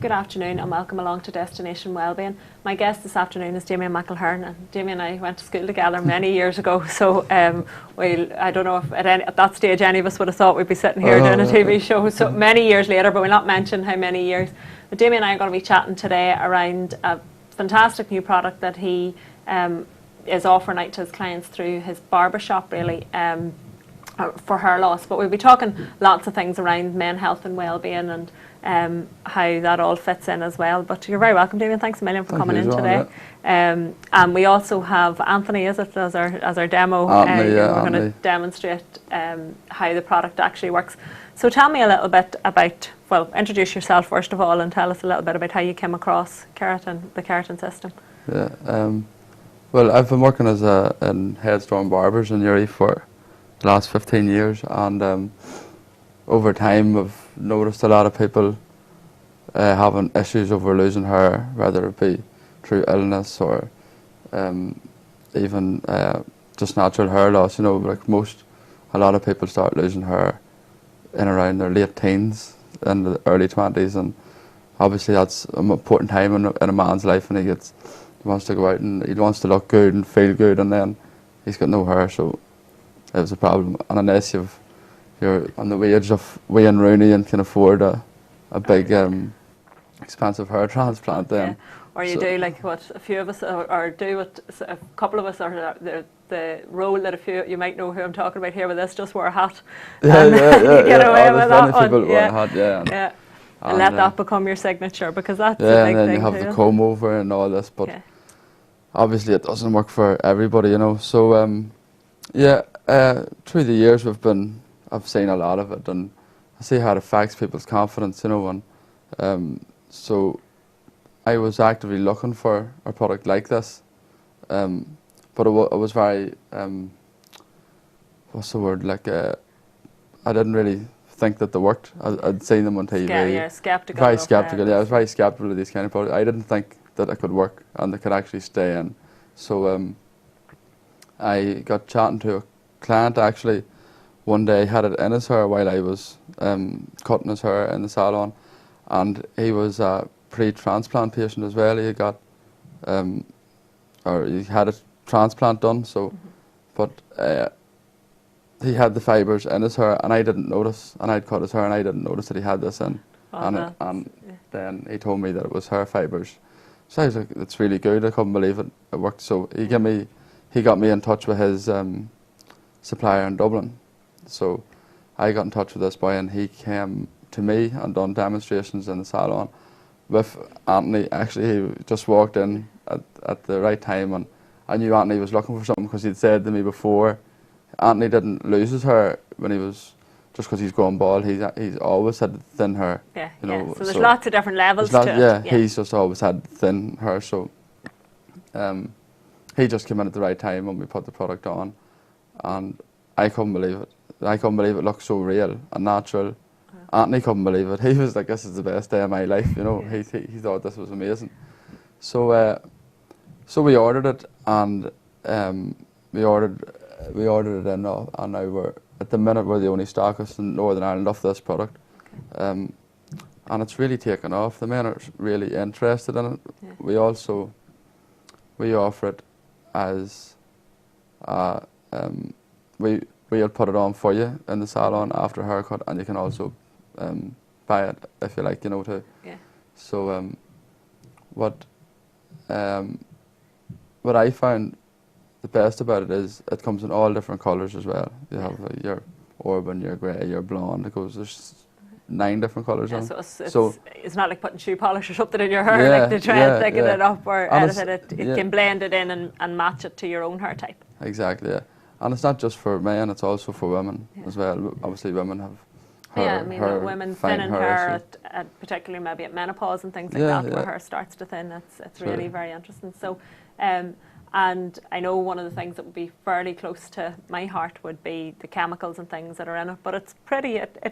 Good afternoon and welcome along to Destination Wellbeing. My guest this afternoon is Damian McElherron, and Damian and I went to school together many years ago, so I don't know if at that stage any of us would have thought we'd be sitting here doing a TV show so many years later, but we'll not mention how many years. But Damian and I are going to be chatting today around a fantastic new product that he is offering out to his clients through his barbershop, really, for hair loss. But we'll be talking lots of things around men health and wellbeing and how that all fits in as well. But you're very welcome, Damian. Thanks a million for coming in today. And we also have Anthony, as our demo. We're going to demonstrate how the product actually works. So tell me a little bit about, well, introduce yourself first of all and tell us a little bit about how you came across keratin, the keratin system. Yeah, well, I've been working as in Headstrong Barbers in Uri for the last 15 years, and over time I've noticed a lot of people having issues over losing hair, whether it be through illness or even just natural hair loss. You know, like a lot of people start losing hair in around their late teens and the early 20s, and obviously that's an important time in a man's life, and he wants to go out and he wants to look good and feel good, and then he's got no hair, so it was a problem. And unless you're on the wage of Wayne Rooney and can afford a big expensive hair transplant, then. Yeah. Or you do like what a few of us, or do what a couple of us are the role that a few, you might know who I'm talking about here with this, just wear a hat. Yeah, and you get away with that one. People wear a hat, yeah. And let that become your signature, because that's a big and then thing you have too. the comb over and all this, but obviously it doesn't work for everybody, you know. So through the years I've seen a lot of it, and I see how it affects people's confidence, you know, and so I was actively looking for a product like this, but it was very, what's the word, like, I didn't really think that they worked. I'd seen them on TV. Skeptical. Very skeptical, yeah, I was very skeptical of these kind of products. I didn't think that it could work and they could actually stay in. So I got chatting to a client actually one day, had it in his hair while I was cutting his hair in the salon, and he was a pre-transplant patient as well. He got or he had a transplant done, so but he had the fibres in his hair, and I didn't notice, and I'd cut his hair and I didn't notice that he had this in. And then he told me that it was hair fibres. So I was like, that's really good. I couldn't believe it. It worked. So he got me in touch with his supplier in Dublin. So I got in touch with this boy, and he came to me and done demonstrations in the salon with Anthony. Actually, he just walked in at the right time, and I knew Anthony was looking for something, because he'd said to me before, Anthony didn't lose his hair when he was, just because he's grown bald. He's always had thin hair. You know, so there's lots of different levels to it. Yeah, he's just always had thin hair. So he just came in at the right time when we put the product on, and I couldn't believe it. I couldn't believe it looked so real and natural. Anthony couldn't believe it. He was like, "This is the best day of my life," you know. He thought this was amazing. So so we ordered it, and we ordered it in, and now at the minute we're the only stockist in Northern Ireland of this product, and it's really taken off. The men are really interested in it. We offer it as we'll put it on for you in the salon after a haircut, and you can also buy it if you like, you know, too. So what I found the best about it is it comes in all different colours as well. You have your auburn, your grey, your blonde. There's 9 different colours on. So it's not like putting shoe polish or something in your hair, like to try and thicken it up or anything. It can blend it in and match it to your own hair type. Exactly, yeah. And it's not just for men, it's also for women as well. Obviously women have women thinning hair at particularly maybe at menopause and things like that, where hair starts to thin. It's really very interesting. So and I know one of the things that would be fairly close to my heart would be the chemicals and things that are in it, but it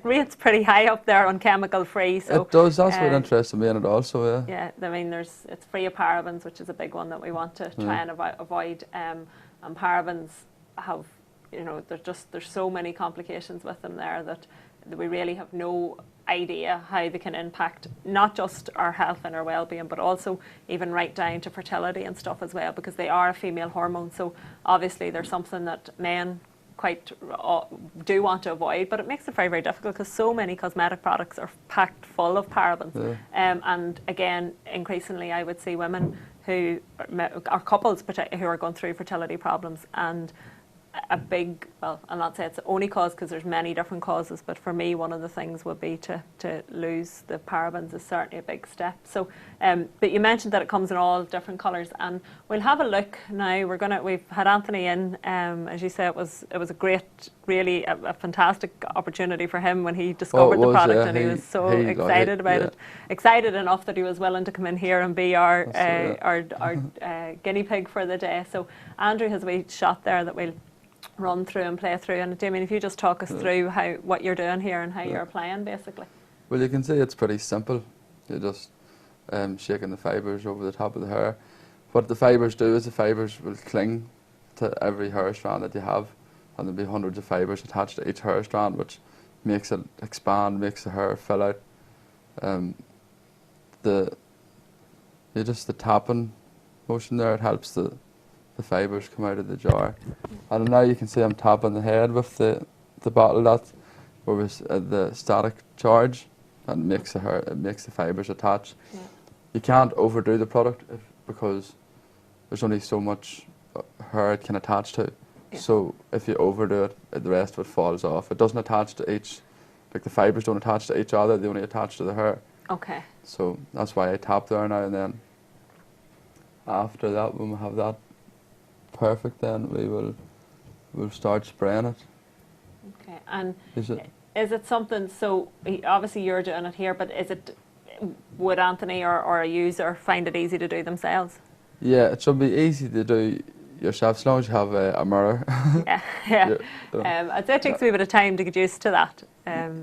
rates pretty high up there on chemical free. So it does. That's what interested me in it also. Yeah, I mean, it's free of parabens, which is a big one that we want to try and avoid. And parabens have, you know, there's so many complications with them there that we really have no idea how they can impact not just our health and our well-being, but also even right down to fertility and stuff as well, because they are a female hormone. So obviously there's something that men quite do want to avoid, but it makes it very, very difficult because so many cosmetic products are packed full of parabens. And again, increasingly I would see women who are couples who are going through fertility problems, and a big, well, I'll not say it's the only cause because there's many different causes, but for me one of the things would be to lose the parabens is certainly a big step. So but you mentioned that it comes in all different colours, and we'll have a look now. We've had Anthony in, as you say, it was a great, really a fantastic opportunity for him when he discovered the product, and he was so excited about it. Excited enough that he was willing to come in here and be our guinea pig for the day. So Andrew has a wee shot there that we'll run through and play through, and Damian, if you just talk us through what you're doing here and how you're applying basically. Well, you can see it's pretty simple. You're just shaking the fibres over the top of the hair. What the fibres do is the fibres will cling to every hair strand that you have, and there'll be hundreds of fibres attached to each hair strand, which makes it expand, makes the hair fill out. The tapping motion there, it helps the fibres come out of the jar. And now you can see I'm tapping the head with the bottle. That's where the static charge, and makes the fibres attach. Yeah. You can't overdo the product because there's only so much hair it can attach to. Yeah. So if you overdo it, the rest of it falls off. It doesn't attach to each, like the fibres don't attach to each other, they only attach to the hair. Okay. So that's why I tap there now, and then after that, when we have that perfect, then we'll start spraying it. Okay. And is it something, so obviously you're doing it here, but would Anthony or a user find it easy to do themselves? Yeah, it should be easy to do yourself as long as you have a mirror. Yeah. I'd say it takes a wee bit of time to get used to that.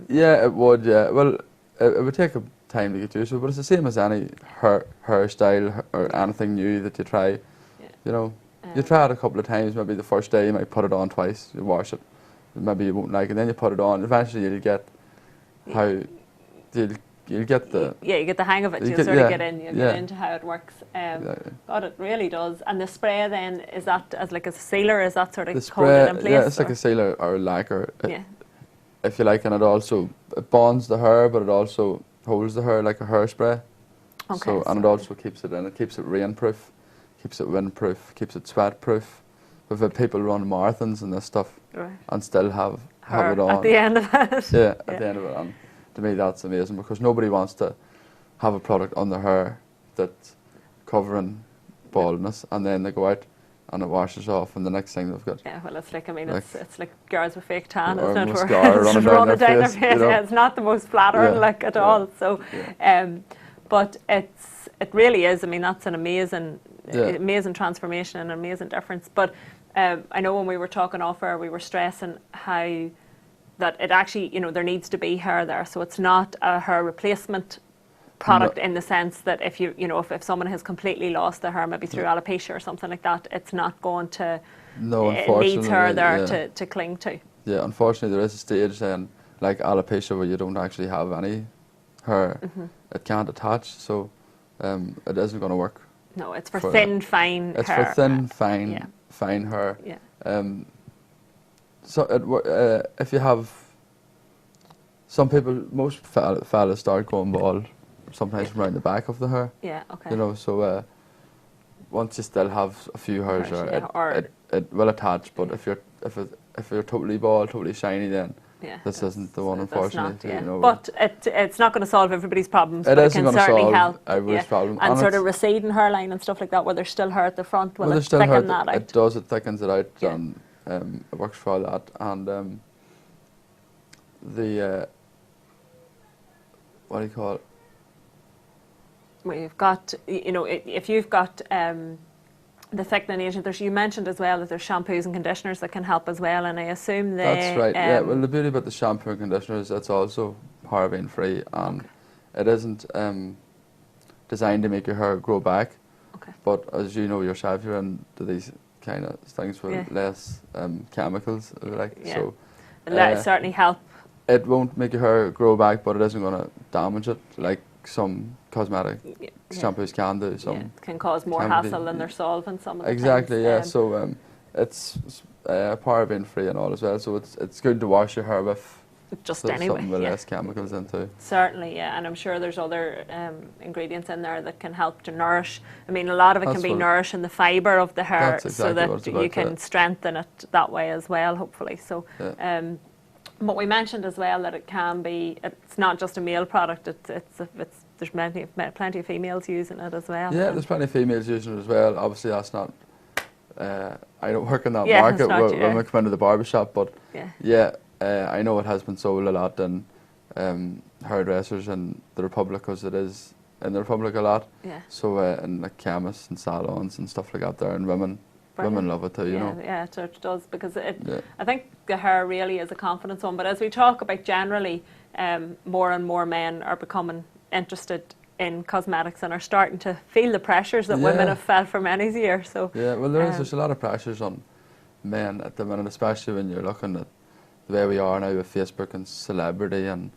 Yeah, it would. Yeah, well, it would take time to get used to it, but it's the same as any hairstyle or anything new that you try. Yeah. You know, you try it a couple of times. Maybe the first day you might put it on twice. You wash it. Maybe you won't like it. Then you put it on. Eventually, you'll get you'll get the you get the hang of it. You'll sort of get into how it works. God, it really does. And the spray then, is that as like a sealer? Is that sort of coated in place? Yeah, it's like a sealer or a lacquer. If you like, and it bonds the hair, but it also holds the hair like a hairspray. Okay. So, and it also keeps it in. It keeps it rainproof, keeps it windproof, keeps it sweatproof. We've had people run marathons and this stuff, and still have it on at the end of it. Yeah, at the end of it. And to me, that's amazing, because nobody wants to have a product on their hair that's covering baldness, and then they go out and it washes off, and the next thing they've got. Yeah, well, it's like, I mean, it's like girls with fake tan, or isn't it? Mascara running down their face. You know? Yeah, it's not the most flattering look at all. So, but it really is. I mean, that's an amazing transformation and an amazing difference. But I know when we were talking off air, we were stressing how that it actually, you know, there needs to be hair there. So it's not a hair replacement product in the sense that if if someone has completely lost their hair, maybe through alopecia or something like that, it's not going to. No, unfortunately, it needs hair there to cling to. Yeah, unfortunately, there is a stage then, like alopecia, where you don't actually have any hair. It can't attach, so it isn't going to work. No, it's for thin, fine hair. It's for thin, fine hair. Yeah. So if you have some people, most fellas start going bald sometimes from around the back of the hair. Yeah. Okay. You know, so once you still have a few hairs, it will attach. But if you're totally bald, totally shiny, then this isn't the one, unfortunately. Not, you know, but it's not going to solve everybody's problems. But it can certainly help. Everybody's problem. And sort of receding hairline and stuff like that, where there's still hair at the front, will it thicken that out? It does. It thickens it out, and it works for all that. And the what do you call it? Well, you've got, you know, if you've got the thickening agent, you mentioned as well that there's shampoos and conditioners that can help as well, and I assume that's right. Yeah. Well, the beauty about the shampoo and conditioners, it's also paraben free, and it isn't designed to make your hair grow back. Okay. But as you know yourself, you're into these kind of things with less chemicals, like so. That certainly help it won't make your hair grow back, but it isn't going to damage it like some cosmetic shampoos can do. Some it can cause more hassle than they're solving some of the exactly, things. yeah. So it's paraben free and all as well. So it's good to wash your hair with just anyway, something with less chemicals in too. Certainly, yeah, and I'm sure there's other ingredients in there that can help to nourish. I mean, a lot of it can be nourishing the fibre of the hair, so that you can strengthen it that way as well, hopefully. So, but we mentioned as well that it can be. It's not just a male product. There's plenty of females using it as well. Yeah, there's plenty of females using it as well. Obviously, that's not. I don't work in that market when we come into the barbershop, but I know it has been sold a lot in hairdressers in the Republic, because it is in the Republic a lot. Yeah. So in like chemists and salons and stuff like that there, and women love it too, you know. Yeah, it does, because I think the hair really is a confidence one. But as we talk about generally, more and more men are becoming interested in cosmetics and are starting to feel the pressures that women have felt for many years. So well, there's a lot of pressures on men at the minute, especially when you're looking at the way we are now with Facebook and celebrity and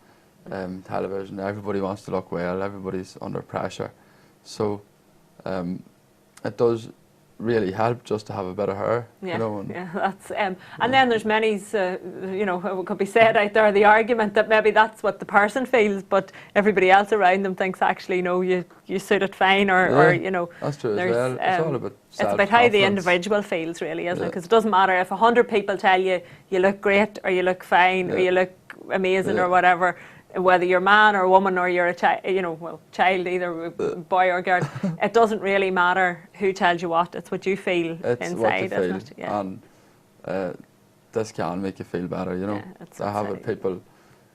television. Everybody wants to look well. Everybody's under pressure. So it does really help just to have a bit of hair. Yeah, you know, that's and then there's many, you know, it could be said out there, the argument that maybe that's what the person feels, but everybody else around them thinks actually, no, you suit it fine, or you know. That's true as well. It's all about it's about how the individual feels, really, isn't it? Because it doesn't matter if 100 people tell you you look great, or you look fine, or you look amazing, or whatever. Whether you're a man or a woman, or you're a child, you know, child, either boy or girl, it doesn't really matter who tells you what. It's what you feel inside, isn't it? Yeah. And this can make you feel better, you know. I have had people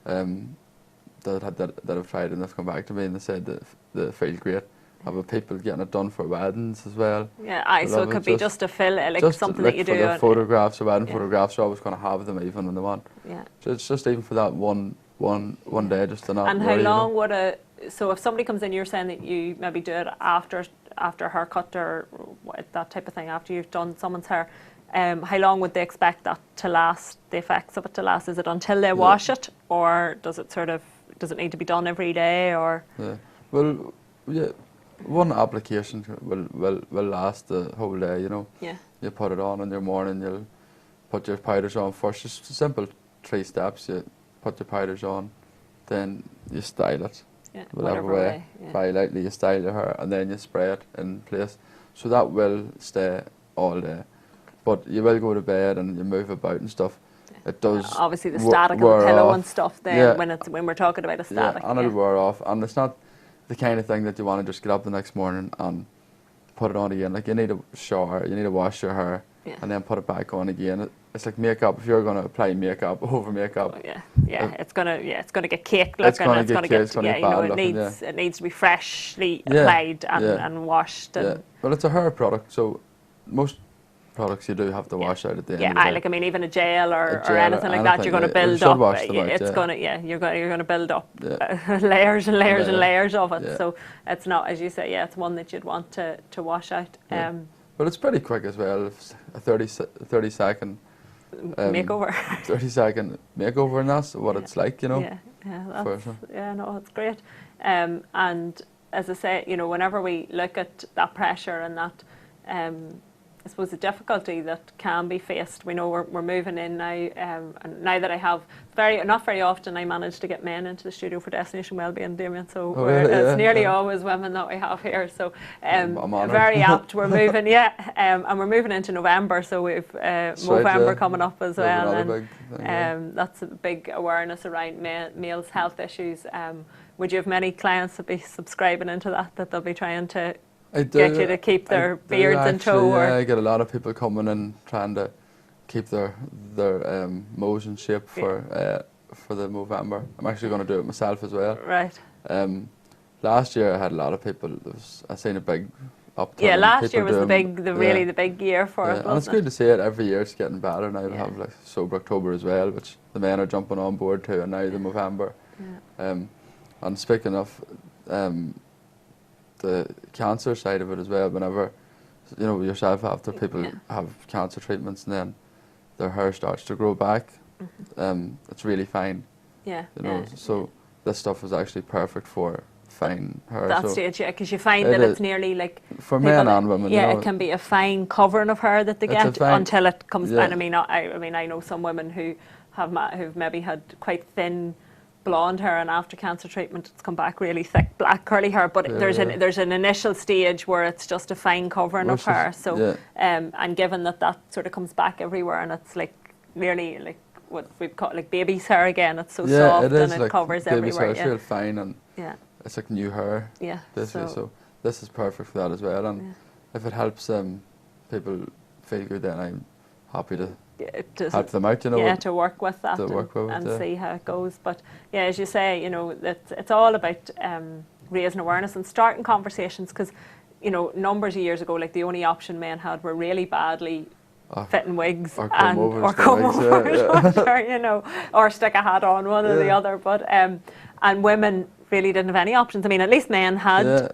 that have tried and they've come back to me and they said that they feel great. I have people getting it done for weddings as well. Yeah, so it could be just a fill, like just something that you do. For the photographs, or wedding photographs, you're always going to have them even when they want. Yeah. So it's just even for that one day, just to not. And how long would so if somebody comes in, you're saying that you maybe do it after a haircut or that type of thing, after you've done someone's hair, how long would they expect that to last, the effects of it to last? Is it until they wash it, or does it need to be done every day, or? Yeah. Well, yeah, one application will last the whole day, you know. Yeah. You put it on in your morning, you'll put your powders on first, just simple 3 steps. You put your powders on, then you style it, whatever way. Very lightly you style your hair, and then you spray it in place. So that will stay all day. But you will go to bed and you move about and stuff. It does. Obviously the static of the pillow and stuff then, when we're talking about a static. Yeah, and it'll wear off. And it's not the kind of thing that you want to just get up the next morning and put it on again. Like, you need to shower, you need to wash your hair, and then put it back on again. It's like makeup. If you're going to apply makeup over makeup, it's gonna get caked looking. It needs to be freshly applied and washed. And but it's a hair product, so most products you do have to wash out at the end. Yeah, like, I mean, even a gel or anything like that, you're going to build up. You're going to build up layers and layers and layers of it. Yeah. So it's not, as you say, it's one that you'd want to wash out. But it's pretty quick as well. A 30-second makeover. 30-second makeover, and that's what it's like, you know. It's great. And as I say, you know, whenever we look at that pressure and that, I suppose the difficulty that can be faced. We know we're moving in now, and now that I have not very often I manage to get men into the studio for Destination Wellbeing, Damian. So it's nearly always women that we have here. So very apt. We're moving, and we're moving into November. So we've November coming up as well, and that's a big awareness around males' health issues. Would you have many clients that be subscribing into that they'll be trying to get you to keep their beards in tow? Yeah, I get a lot of people coming in trying to keep their mows in shape for the Movember. I'm actually going to do it myself as well. Right. Last year I had a lot of people. I seen a big upturn. Yeah, last year was the big year for it. And it's good to see it every year. It's getting better now. We have like Sober October as well, which the men are jumping on board to, and now the Movember. And speaking of the cancer side of it as well, whenever, you know, yourself, after people have cancer treatments and then their hair starts to grow back, it's really fine Yeah. You know, so this stuff was actually perfect for fine her. That so stage, yeah, because you find that it's nearly like for men and women. Yeah, you know, it can be a fine covering of hair that they get until it comes. Yeah. And I mean, I know some women who who've maybe had quite thin blonde hair, and after cancer treatment, it's come back really thick, black curly hair. But there's an initial stage where it's just a fine covering of hair. So, and given that sort of comes back everywhere, and it's like nearly like what we've called like baby's hair again. It's so soft and it like covers baby's everywhere. Hair, it's real fine and it's like new hair. Yeah. Basically, so this is perfect for that as well. And if it helps people feel good, then I'm happy to help them out. You know. Yeah, to work with that and see how it goes. But yeah, as you say, you know, it's all about raising awareness and starting conversations, because you know, numbers of years ago, like the only option men had were really badly fitting wigs or comb over, you know, or stick a hat on, one or the other. But and women really didn't have any options. I mean, at least men had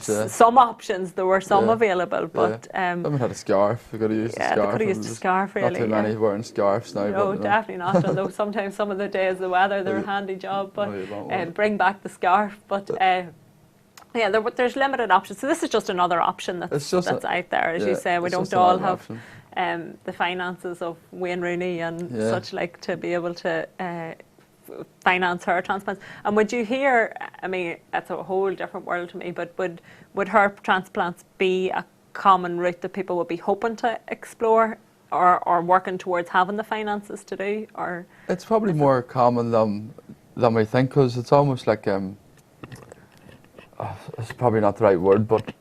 some options. There were some available, but women had a scarf. You could have used a scarf. They could have used a scarf. Really, not too many wearing scarves now. No, definitely not. Although sometimes some of the days the weather, they're a handy job. But bring back the scarf. But yeah, there's limited options. So this is just another option that's out there. As you say, we don't all have the finances of Wayne Rooney and such like to be able to finance hair transplants. And would you hear, I mean, that's a whole different world to me, but would hair transplants be a common route that people would be hoping to explore or working towards having the finances to do? Or it's probably more common than we think, because it's almost like it's probably not the right word, but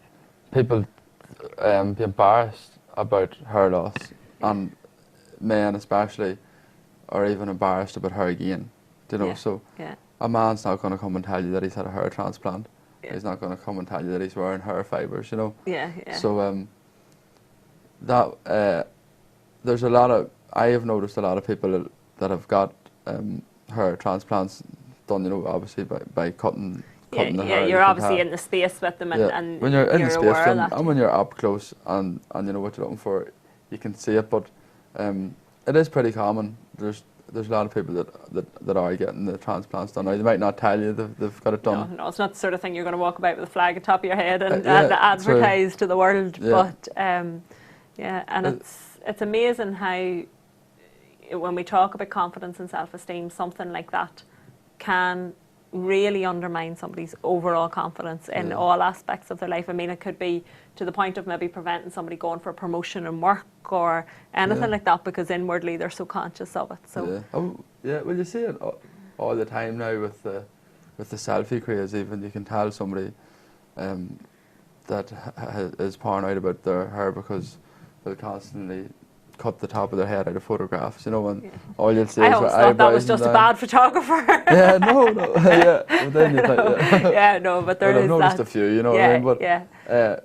people be embarrassed about hair loss, and men especially are even embarrassed about hair gain. You know, so a man's not going to come and tell you that he's had a hair transplant. He's not going to come and tell you that he's wearing hair fibres. You know. So there's a lot of, I have noticed a lot of people that have got hair transplants done. You know, obviously by cutting the hair. You're obviously in the space with them, and when you're in the space with them, that. And when you're up close and you know what you're looking for, you can see it. But it is pretty common. There's a lot of people that are getting the transplants done. Now, they might not tell you they've got it done. No, it's not the sort of thing you're going to walk about with a flag atop of your head and advertise to the world. But and it's amazing how when we talk about confidence and self-esteem, something like that can really undermine somebody's overall confidence in all aspects of their life. I mean, it could be to the point of maybe preventing somebody going for a promotion in work or anything like that, because inwardly they're so conscious of it. So well, you see it all the time now with the selfie craze. Even you can tell somebody that is paranoid about their hair because they'll constantly cut the top of their head out of photographs, you know, and all you'll see is eyebrows. I always thought that was just a bad photographer. But then you think, but there is I've noticed a few, you know what I mean? But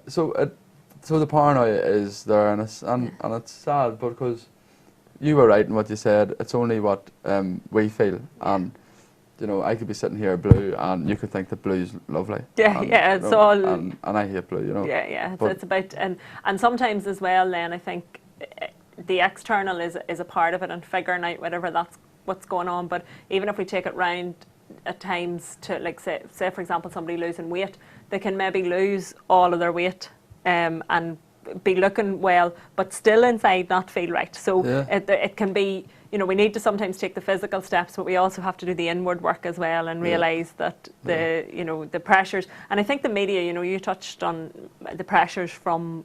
so the paranoia is there, and it's sad, because you were right in what you said. It's only what we feel, and you know, I could be sitting here blue, and you could think that blue is lovely. It's all. And I hate blue, you know. It's about and sometimes as well. Then I think the external is a part of it, and figuring out what's going on. But even if we take it round at times to, like, say for example, somebody losing weight, they can maybe lose all of their weight and be looking well, but still inside not feel right. So it can be, you know, we need to sometimes take the physical steps, but we also have to do the inward work as well, and realise that you know, the pressures. And I think the media, you know, you touched on the pressures from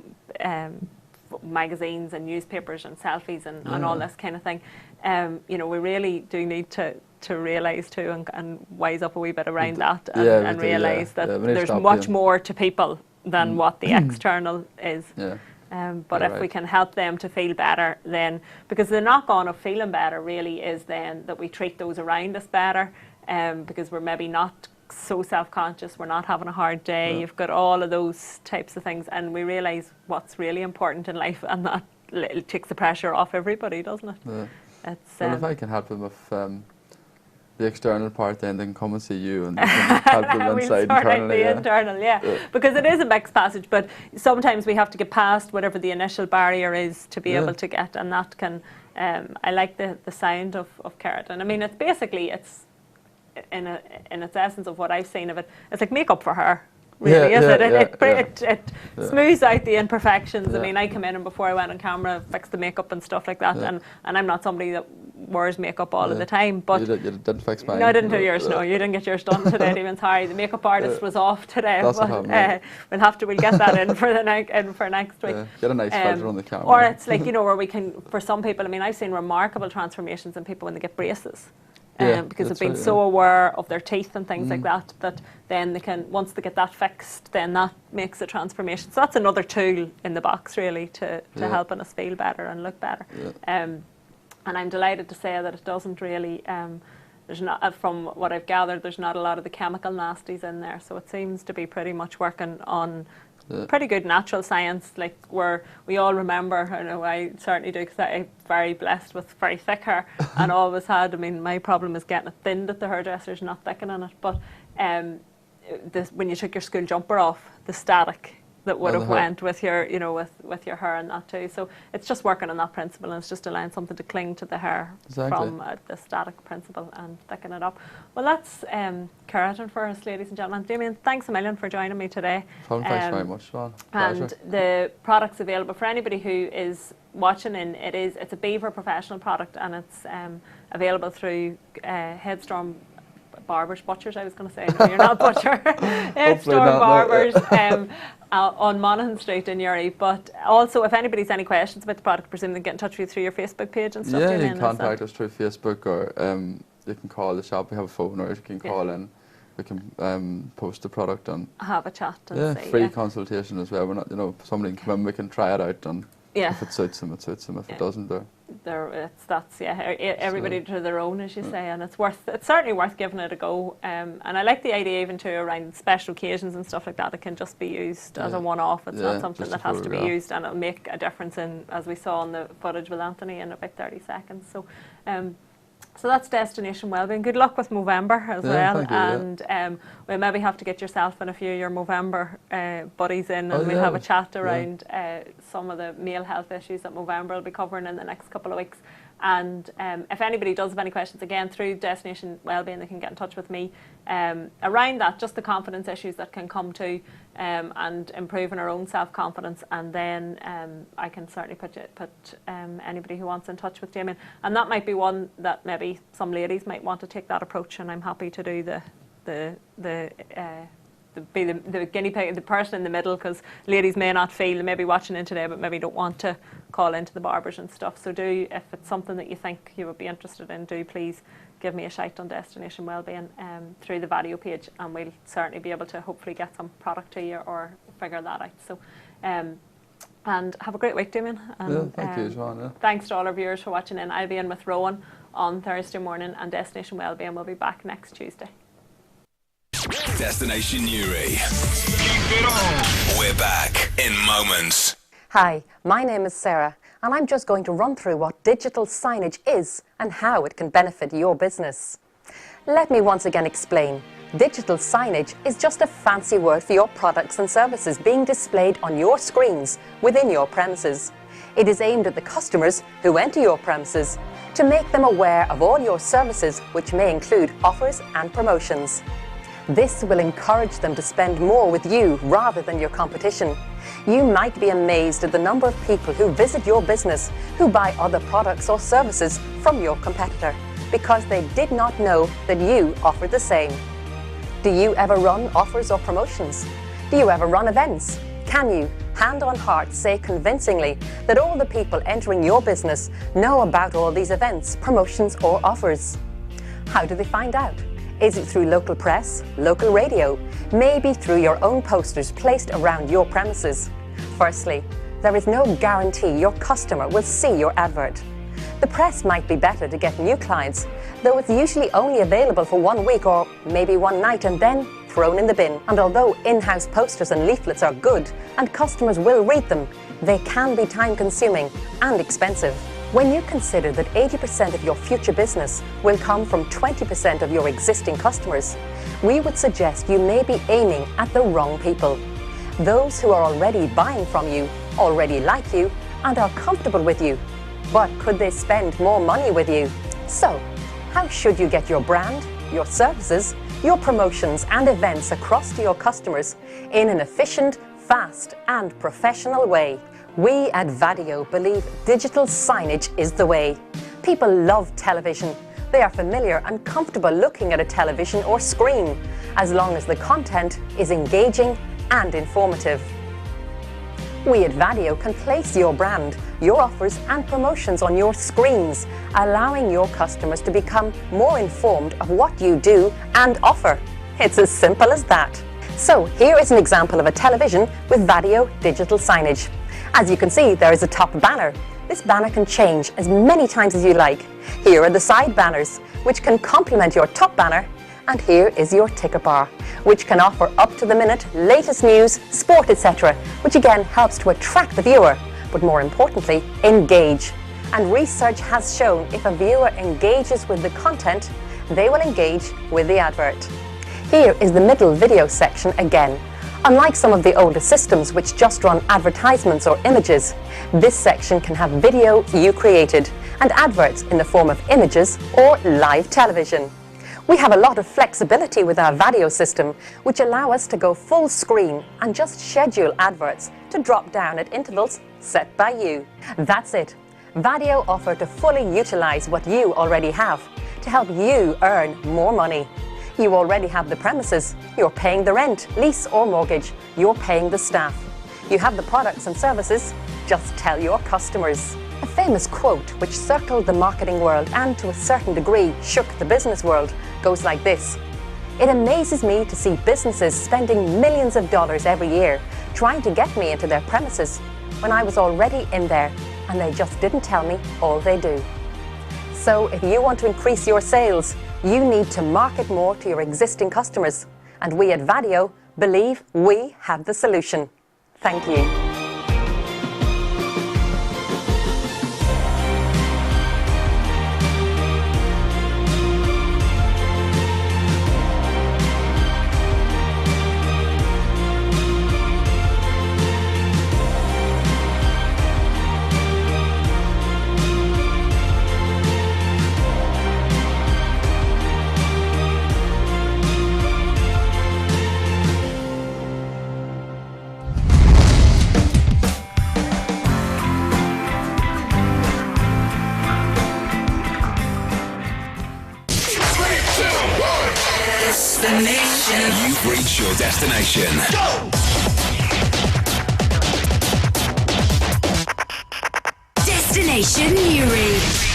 magazines and newspapers and selfies and all this kind of thing. You know, we really do need to realise too and wise up a wee bit around that and realise that there's much more to people than what the external is. But if we can help them to feel better, then, because the knock-on of feeling better really is then that we treat those around us better, because we're maybe not so self-conscious, we're not having a hard day, you've got all of those types of things, and we realise what's really important in life, and that it takes the pressure off everybody, doesn't it? It's, well, if I can help them with the external part, then they can come and see you and help them inside internally. Internal, because it is a mixed passage, but sometimes we have to get past whatever the initial barrier is to be able to get, and that can I like the sound of keratin. I mean, it's in its essence of what I've seen of it, it's like makeup for hair. Really, is it? It smooths out the imperfections. I mean, I come in and before I went on camera, fix the makeup and stuff like that. And I'm not somebody that wears makeup all of the time. But you didn't fix mine. No, I didn't do yours. No, you didn't get yours done today. Even sorry, the makeup artist was off today. That's but we'll get that in for next week. Get a nice filter on the camera. Or it's like, you know, where we can, for some people. I mean, I've seen remarkable transformations in people when they get braces. Because they've been so aware of their teeth and things like that, that then they can, once they get that fixed, then that makes a transformation. So that's another tool in the box, really, to helping us feel better and look better. And I'm delighted to say that it doesn't really, there's not, from what I've gathered, there's not a lot of the chemical nasties in there. So it seems to be pretty much working on pretty good natural science, like where we all remember, I know I certainly do, because I'm very blessed with very thick hair and always had. I mean, my problem is getting it thinned at the hairdressers, not thickening it. But when you took your school jumper off, the static that would have went with your, you know, with your hair and that too. So it's just working on that principle, and it's just allowing something to cling to the hair from the static principle and thicken it up. Well, that's keratin for us, ladies and gentlemen. Damian, thanks a million for joining me today. Thanks very much, Siobhan. And the product's available for anybody who is watching, and it's a Beaver professional product, and it's available through Headstrong Butchers, I was going to say. No, you're not butcher. Headstrong Barbers on Monaghan Street in Uri. But also, if anybody's any questions about the product, presume they get in touch with you through your Facebook page and stuff. Yeah, you can contact us through Facebook, or you can call the shop. We have a phone, or you can call in. We can post the product and have a chat and see. Free consultation as well. We're not, you know, somebody can come in, we can try it out, and if it suits them, it suits them. If it doesn't, everybody to their own, as you say, and it's certainly worth giving it a go. And I like the idea even too around special occasions and stuff like that. It can just be used as a one-off. It's not something that has to be used, and it'll make a difference in, as we saw in the footage with Anthony, in about 30 seconds. So. So that's Destination Wellbeing. Good luck with Movember as well. Thank you, and we'll maybe have to get yourself and a few of your Movember buddies in, and we'll have a chat around some of the male health issues that Movember will be covering in the next couple of weeks. And if anybody does have any questions, again, through Destination Wellbeing, they can get in touch with me around that, just the confidence issues that can come to and improving our own self-confidence. And then I can certainly put anybody who wants in touch with Damian. And that might be one that maybe some ladies might want to take that approach, and I'm happy to do the guinea pig, the person in the middle, because ladies may not feel, maybe watching in today, but maybe don't want to call into the barbers and stuff. So if it's something that you think you would be interested in, do please give me a shout on Destination Wellbeing through the video page, and we'll certainly be able to hopefully get some product to you or figure that out. So and have a great week, Damian. And, thank you, Siobhan. Thanks to all our viewers for watching in. I'll be in with Rowan on Thursday morning, and Destination Wellbeing will be back next Tuesday. Destination Uri. We're back in moments. Hi, my name is Sarah, and I'm just going to run through what digital signage is and how it can benefit your business. Let me once again explain. Digital signage is just a fancy word for your products and services being displayed on your screens within your premises. It is aimed at the customers who enter your premises to make them aware of all your services, which may include offers and promotions. This will encourage them to spend more with you rather than your competition. You might be amazed at the number of people who visit your business who buy other products or services from your competitor because they did not know that you offer the same. Do you ever run offers or promotions? Do you ever run events? Can you, hand on heart, say convincingly that all the people entering your business know about all these events, promotions or offers? How do they find out? Is it through local press, local radio, maybe through your own posters placed around your premises? Firstly, there is no guarantee your customer will see your advert. The press might be better to get new clients, though it's usually only available for 1 week or maybe one night and then thrown in the bin. And although in-house posters and leaflets are good and customers will read them, they can be time-consuming and expensive. When you consider that 80% of your future business will come from 20% of your existing customers, we would suggest you may be aiming at the wrong people. Those who are already buying from you, already like you, and are comfortable with you. but could they spend more money with you? So, how should you get your brand, your services, your promotions and events across to your customers in an efficient, fast and professional way? We at Vadio believe digital signage is the way. People love television. They are familiar and comfortable looking at a television or screen, as long as the content is engaging and informative. We at Vadio can place your brand, your offers and promotions on your screens, allowing your customers to become more informed of what you do and offer. It's as simple as that. So here is an example of a television with Vadio digital signage. As you can see, there is a top banner. This banner can change as many times as you like. Here are the side banners, which can complement your top banner. And here is your ticker bar, which can offer up-to-the-minute latest news, sport, etc., which again helps to attract the viewer, but more importantly, engage. And research has shown if a viewer engages with the content, they will engage with the advert. Here is the middle video section again. Unlike some of the older systems which just run advertisements or images, this section can have video you created and adverts in the form of images or live television. We have a lot of flexibility with our Vadio system, which allow us to go full screen and just schedule adverts to drop down at intervals set by you. That's it. Vadio offer to fully utilize what you already have to help you earn more money. You already have the premises, you're paying the rent, lease or mortgage, you're paying the staff. You have the products and services, just tell your customers. A famous quote which circled the marketing world and to a certain degree shook the business world goes like this: "It amazes me to see businesses spending millions of dollars every year trying to get me into their premises when I was already in there and they just didn't tell me all they do." So if you want to increase your sales, you need to market more to your existing customers. And we at Vadio believe we have the solution. Thank you. You've reached your destination. Go! Destination Newry.